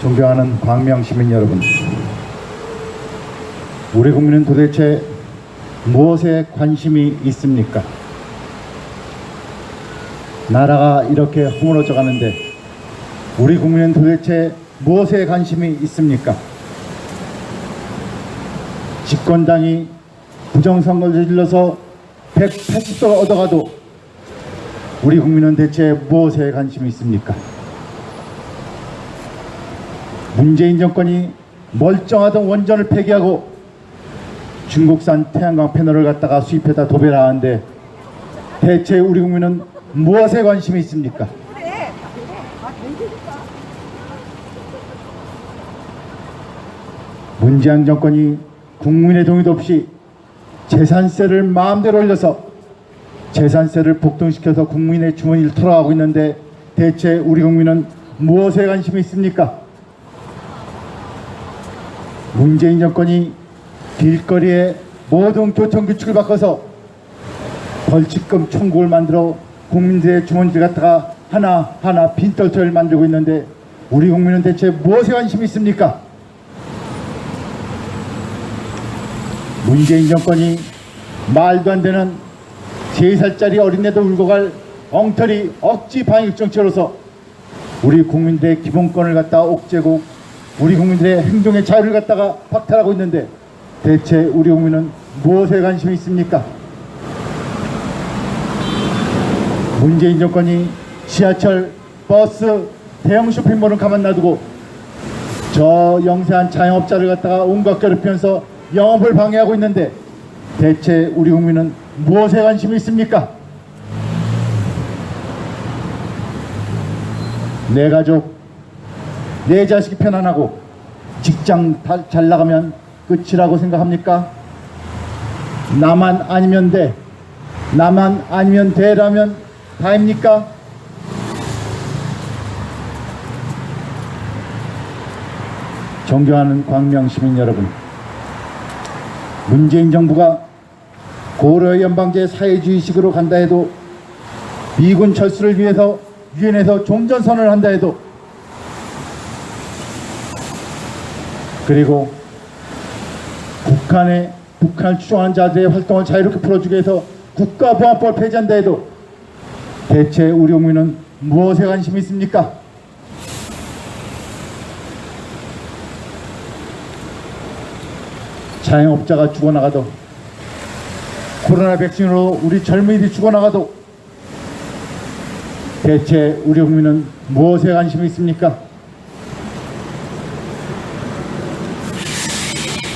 존경하는 광명 시민 여러분, 우리 국민은 도대체 무엇에 관심이 있습니까? 나라가 이렇게 허물어져 가는데 우리 국민은 도대체 무엇에 관심이 있습니까? 집권당이 부정선거를 저질러서 180석을 얻어가도 우리 국민은 대체 무엇에 관심이 있습니까? 문재인 정권이 멀쩡하던 원전을 폐기하고 중국산 태양광 패널을 갖다가 수입해다 도배를 하는데 대체 우리 국민은 무엇에 관심이 있습니까? 문재인 정권이 국민의 동의도 없이 재산세를 마음대로 올려서 재산세를 폭등시켜서 국민의 주머니를 털어가고 있는데 대체 우리 국민은 무엇에 관심이 있습니까? 문재인 정권이 길거리에 모든 교통규칙을 바꿔서 벌칙금 청구를 만들어 국민들의 주머니를 갖다가 하나하나 빈털터리를 만들고 있는데 우리 국민은 대체 무엇에 관심이 있습니까? 문재인 정권이 말도 안 되는 3살짜리 어린애도 울고 갈 엉터리 억지 방역 정책으로서 우리 국민들의 기본권을 갖다가 옥죄고 우리 국민들의 행동의 자유를 갖다가 박탈하고 있는데 대체 우리 국민은 무엇에 관심이 있습니까? 문재인 정권이 지하철, 버스, 대형 쇼핑몰은 가만 놔두고 저 영세한 자영업자를 갖다가 온갖 괴롭히면서 영업을 방해하고 있는데 대체 우리 국민은 무엇에 관심이 있습니까? 내 가족, 내 자식이 편안하고 직장 잘 나가면 끝이라고 생각합니까? 나만 아니면 돼, 나만 아니면 돼라면 다입니까? 존경하는 광명 시민 여러분, 문재인 정부가 고려 연방제 사회주의식으로 간다 해도 미군 철수를 위해서 유엔에서 종전선언을 한다 해도 그리고 북한을 추종하는 자들의 활동을 자유롭게 풀어주기 위해서 국가보안법을 폐지한다 해도 대체 우리 국민은 무엇에 관심이 있습니까? 자영업자가 죽어나가도 코로나 백신으로 우리 젊은이들이 죽어나가도 대체 우리 국민은 무엇에 관심이 있습니까?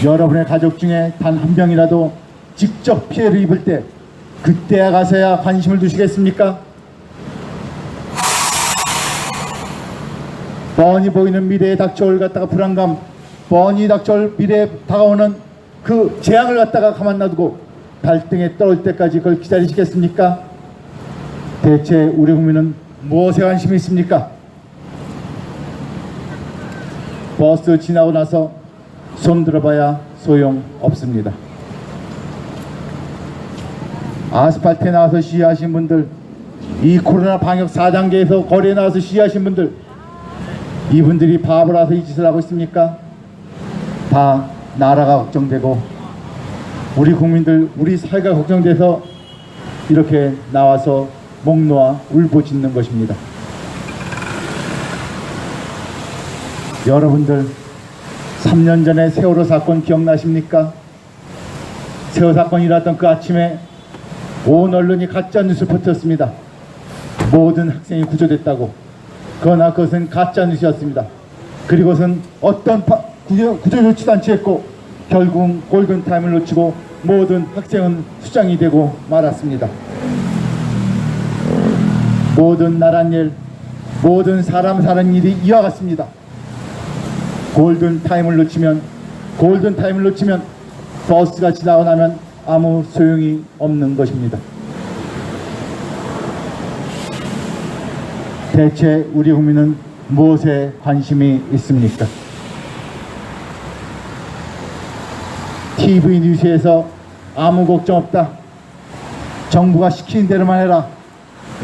여러분의 가족 중에 단 한 명이라도 직접 피해를 입을 때 그때야 가서야 관심을 두시겠습니까? 뻔히 보이는 미래에 닥쳐올 갖다가 불안감, 뻔히 닥쳐올 미래에 다가오는 그 재앙을 갖다가 가만 놔두고 발등에 떨어질 때까지 그걸 기다리시겠습니까? 대체 우리 국민은 무엇에 관심이 있습니까? 버스 지나고 나서 손 들어봐야 소용없습니다. 아스팔트에 나와서 시위하신 분들, 이 코로나 방역 4단계에서 거리에 나와서 시위하신 분들, 이분들이 바보라서 이 짓을 하고 있습니까? 다 나라가 걱정되고 우리 국민들, 우리 사회가 걱정돼서 이렇게 나와서 목 놓아 울부짖는 것입니다. 여러분들 3년 전에 세월호 사건 기억나십니까? 세월호 사건이 일어났던 그 아침에 온 언론이 가짜뉴스를 퍼뜨렸습니다. 모든 학생이 구조됐다고. 그러나 그것은 가짜뉴스였습니다. 그리고선 어떤 구조 조치도 않지 했고 결국 골든타임을 놓치고 모든 학생은 수장이 되고 말았습니다. 모든 나란 일, 모든 사람 사는 일이 이와 같습니다. 골든타임을 놓치면 버스가 지나고 나면 아무 소용이 없는 것입니다. 대체 우리 국민은 무엇에 관심이 있습니까? TV 뉴스에서 아무 걱정 없다, 정부가 시키는 대로만 해라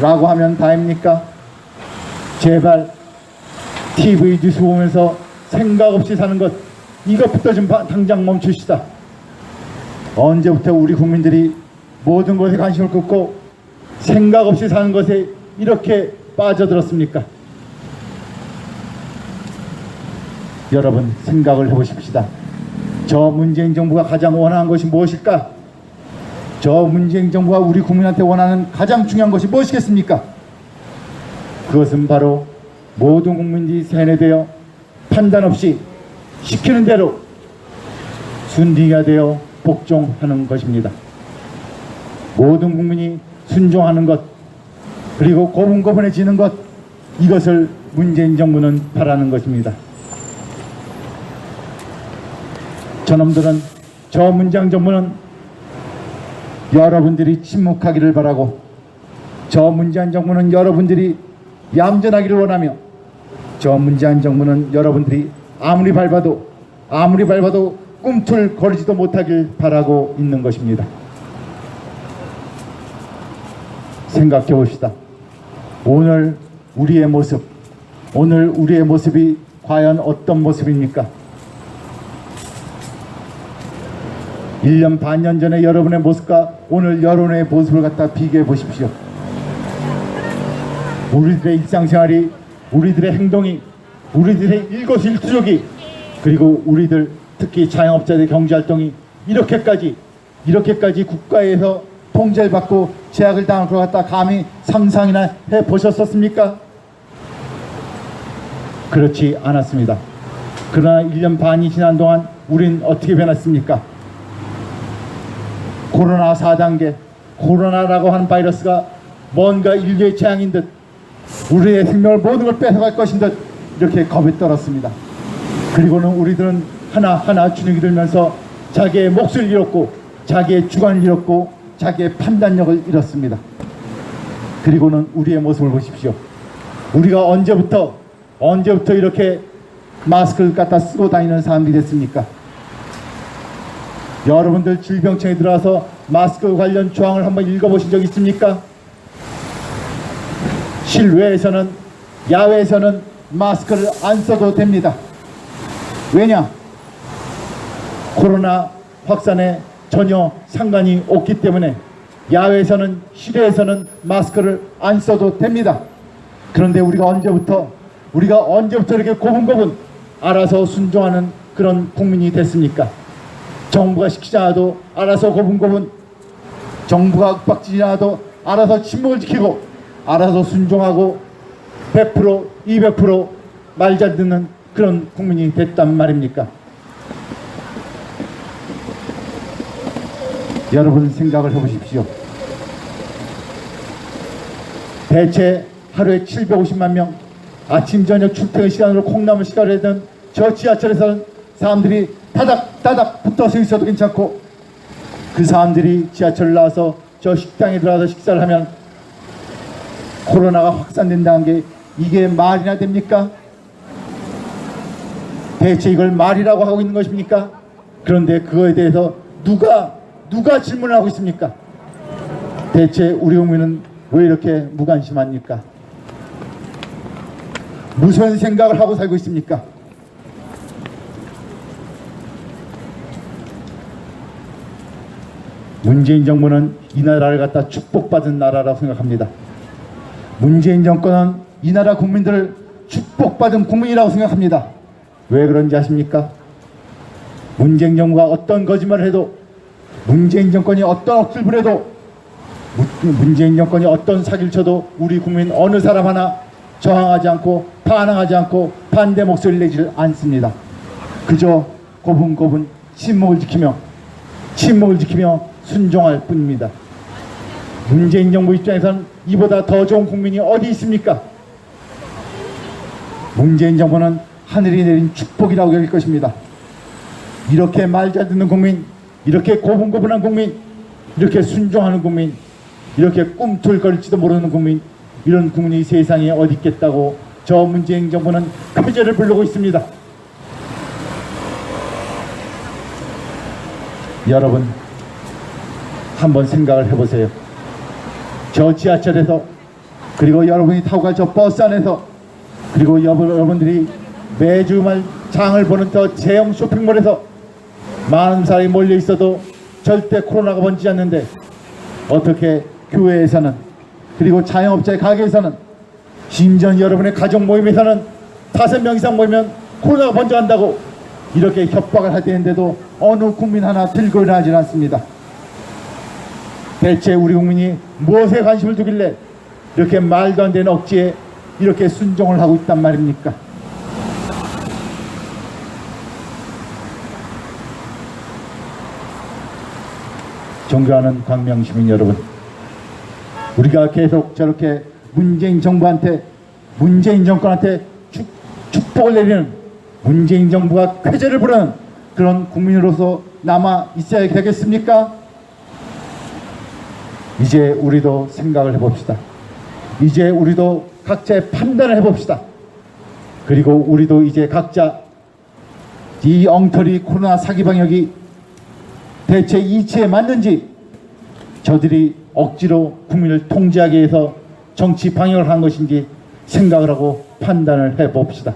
라고 하면 다입니까? 제발 TV 뉴스 보면서 생각 없이 사는 것, 이것부터 좀 당장 멈추시다. 언제부터 우리 국민들이 모든 것에 관심을 끊고 생각 없이 사는 것에 이렇게 빠져들었습니까? 여러분, 생각을 해보십시다. 저 문재인 정부가 가장 원하는 것이 무엇일까? 저 문재인 정부가 우리 국민한테 원하는 가장 중요한 것이 무엇이겠습니까? 그것은 바로 모든 국민들이 세뇌되어 판단 없이 시키는 대로 순딩이 되어 복종하는 것입니다. 모든 국민이 순종하는 것, 그리고 고분고분해지는 것, 이것을 문재인 정부는 바라는 것입니다. 저놈들은, 저 문재인 정부는 여러분들이 침묵하기를 바라고, 저 문재인 정부는 여러분들이 얌전하기를 원하며, 저 문재인 정부는 여러분들이 아무리 밟아도 꿈틀거리지도 못하길 바라고 있는 것입니다. 생각해 봅시다. 오늘 우리의 모습이 과연 어떤 모습입니까? 1년 반년 전에 여러분의 모습과 오늘 여러분의 모습을 갖다 비교해 보십시오. 우리들의 일상생활이, 우리들의 행동이, 우리들의 일거수일투족이, 그리고 우리들 특히 자영업자들의 경제활동이 이렇게까지 국가에서 통제를 받고 제약을 당할 것 같다 감히 상상이나 해보셨었습니까? 그렇지 않았습니다. 그러나 1년 반이 지난 동안 우린 어떻게 변했습니까? 코로나 4단계, 코로나라고 하는 바이러스가 뭔가 인류의 재앙인 듯, 우리의 생명을 모든 걸 뺏어갈 것인 듯 이렇게 겁이 떨었습니다. 그리고는 우리들은 하나하나 주눅이 들면서 자기의 몫을 잃었고, 자기의 주관을 잃었고, 자기의 판단력을 잃었습니다. 그리고는 우리의 모습을 보십시오. 우리가 언제부터 이렇게 마스크를 갖다 쓰고 다니는 사람들이 됐습니까? 여러분들 질병청에 들어와서 마스크 관련 조항을 한번 읽어보신 적 있습니까? 실외에서는, 야외에서는 마스크를 안 써도 됩니다. 왜냐? 코로나 확산에 전혀 상관이 없기 때문에 야외에서는, 실외에서는 마스크를 안 써도 됩니다. 그런데 우리가 언제부터 이렇게 고분고분 알아서 순종하는 그런 국민이 됐습니까? 정부가 시키지 않아도 알아서 고분고분, 정부가 윽박지지 않아도 알아서 침묵을 지키고 알아서 순종하고 100%, 200% 말 잘 듣는 그런 국민이 됐단 말입니까? 여러분, 생각을 해보십시오. 대체 하루에 750만 명, 아침 저녁 출퇴근 시간으로 콩나물 시간을 하던 저 지하철에서는 사람들이 다닥다닥 붙어서 있어도 괜찮고, 그 사람들이 지하철을 나와서 저 식당에 들어가서 식사를 하면 코로나가 확산된다는 게 이게 말이나 됩니까? 대체 이걸 말이라고 하고 있는 것입니까? 그런데 그거에 대해서 누가 질문을 하고 있습니까? 대체 우리 국민은 왜 이렇게 무관심합니까? 무슨 생각을 하고 살고 있습니까? 문재인 정부는 이 나라를 갖다 축복받은 나라라고 생각합니다. 문재인 정권은 이 나라 국민들을 축복받은 국민이라고 생각합니다. 왜 그런지 아십니까? 문재인 정부가 어떤 거짓말을 해도, 문재인 정권이 어떤 억지를 부려도, 문재인 정권이 어떤 사기를 쳐도 우리 국민 어느 사람 하나 저항하지 않고 반항하지 않고 반대 목소리를 내지 않습니다. 그저 고분고분 침묵을 지키며 순종할 뿐입니다. 문재인 정부 입장에서는 이보다 더 좋은 국민이 어디 있습니까? 문재인 정부는 하늘이 내린 축복이라고 여길 것입니다. 이렇게 말 잘 듣는 국민, 이렇게 고분고분한 국민, 이렇게 순종하는 국민, 이렇게 꿈틀거릴지도 모르는 국민, 이런 국민이 세상에 어디 있겠다고 저 문재인 정부는 표제를 부르고 있습니다. 여러분, 한번 생각을 해보세요. 저 지하철에서, 그리고 여러분이 타고 갈 저 버스 안에서, 그리고 여러분들이 매주말 장을 보는 저 제형 쇼핑몰에서 많은 사람이 몰려 있어도 절대 코로나가 번지지 않는데 어떻게 교회에서는, 그리고 자영업자의 가게에서는, 심지어 여러분의 가족 모임에서는 5명 이상 모이면 코로나가 번져간다고 이렇게 협박을 하되는데도 어느 국민 하나 들고 일어나지 않습니다. 대체 우리 국민이 무엇에 관심을 두길래 이렇게 말도 안 되는 억지에 이렇게 순종을 하고 있단 말입니까? 존경하는 광명시민 여러분, 우리가 계속 저렇게 문재인 정부한테, 문재인 정권한테 축복을 내리는, 문재인 정부가 쾌재를 부르는 그런 국민으로서 남아 있어야 되겠습니까? 이제 우리도 생각을 해봅시다. 이제 우리도 각자의 판단을 해봅시다. 그리고 우리도 이제 각자 이 엉터리 코로나 사기 방역이 대체 이치에 맞는지, 저들이 억지로 국민을 통제하기 위해서 정치 방역을 한 것인지 생각을 하고 판단을 해봅시다.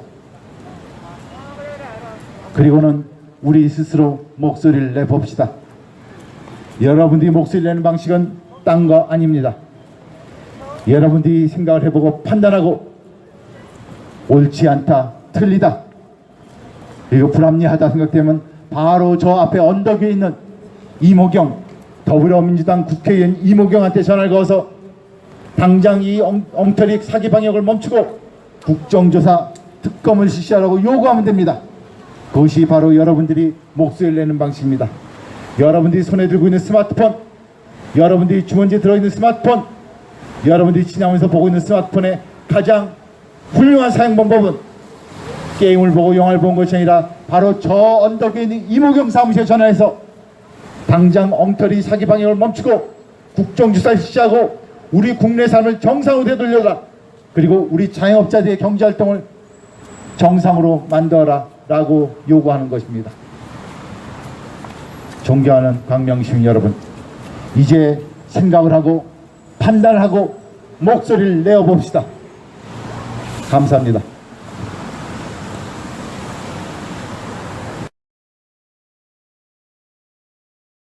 그리고는 우리 스스로 목소리를 내봅시다. 여러분들이 목소리 내는 방식은 딴 거 아닙니다. 여러분들이 생각을 해보고 판단하고 옳지 않다, 틀리다, 그리고 불합리하다 생각되면 바로 저 앞에 언덕 위에 있는 이모경, 더불어민주당 국회의원 이모경한테 전화를 걸어서 당장 이 엉터리 사기 방역을 멈추고 국정조사 특검을 실시하라고 요구하면 됩니다. 그것이 바로 여러분들이 목소리를 내는 방식입니다. 여러분들이 손에 들고 있는 스마트폰, 여러분들이 주머니에 들어있는 스마트폰, 여러분들이 지나면서 보고 있는 스마트폰의 가장 훌륭한 사용 방법은 게임을 보고 영화를 보는 것이 아니라 바로 저 언덕 위에 있는 이모경 사무실에 전화해서 당장 엉터리 사기 방역을 멈추고 국정조사를 실시하고 우리 국내 삶을 정상으로 되돌려라, 그리고 우리 자영업자들의 경제활동을 정상으로 만들어라 라고 요구하는 것입니다. 존경하는 광명시민 여러분, 이제 생각을 하고 판단을 하고 목소리를 내어봅시다. 감사합니다.